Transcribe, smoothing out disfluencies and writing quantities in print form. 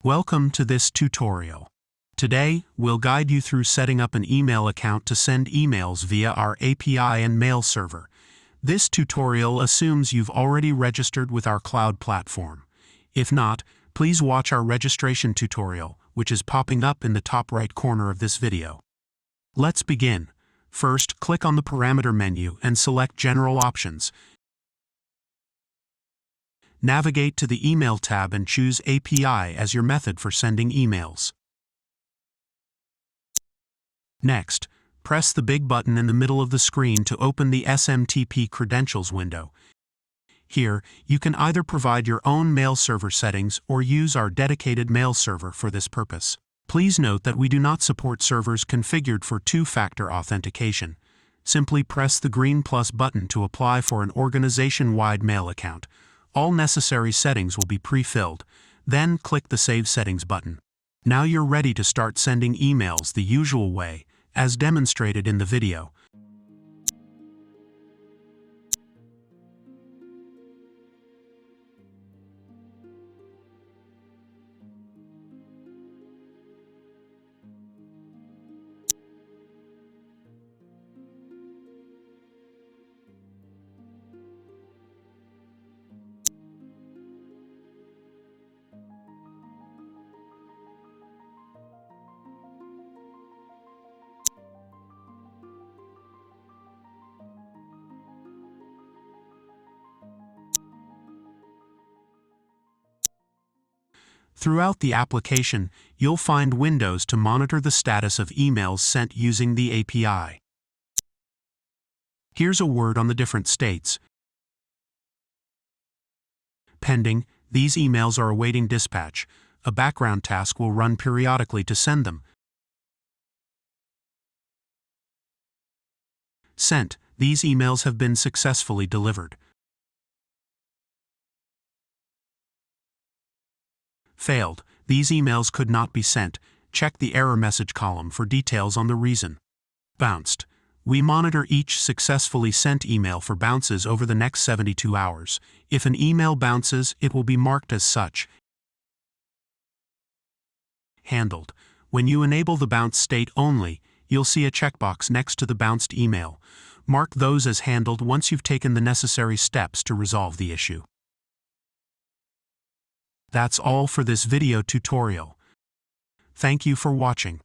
Welcome to this tutorial. Today, we'll guide you through setting up an email account to send emails via our API and mail server. This tutorial assumes you've already registered with our cloud platform. If not, please watch our registration tutorial, which is popping up in the top right corner of this video. Let's begin. First, click on the parameter menu and select General Options. Navigate to the Email tab and choose API as your method for sending emails. Next, press the big button in the middle of the screen to open the SMTP credentials window. Here, you can either provide your own mail server settings or use our dedicated mail server for this purpose. Please note that we do not support servers configured for two-factor authentication. Simply press the green plus button to apply for an organization-wide mail account. All necessary settings will be pre-filled. Then click the Save Settings button. Now you're ready to start sending emails the usual way, as demonstrated in the video. Throughout the application, you'll find windows to monitor the status of emails sent using the API. Here's a word on the different states. Pending, these emails are awaiting dispatch. A background task will run periodically to send them. Sent, these emails have been successfully delivered. Failed, these emails could not be sent. Check the error message column for details on the reason. Bounced. We monitor each successfully sent email for bounces over the next 72 hours. If an email bounces, it will be marked as such. Handled. When you enable the bounce state only, you'll see a checkbox next to the bounced email. Mark those as handled once you've taken the necessary steps to resolve the issue. That's all for this video tutorial. Thank you for watching.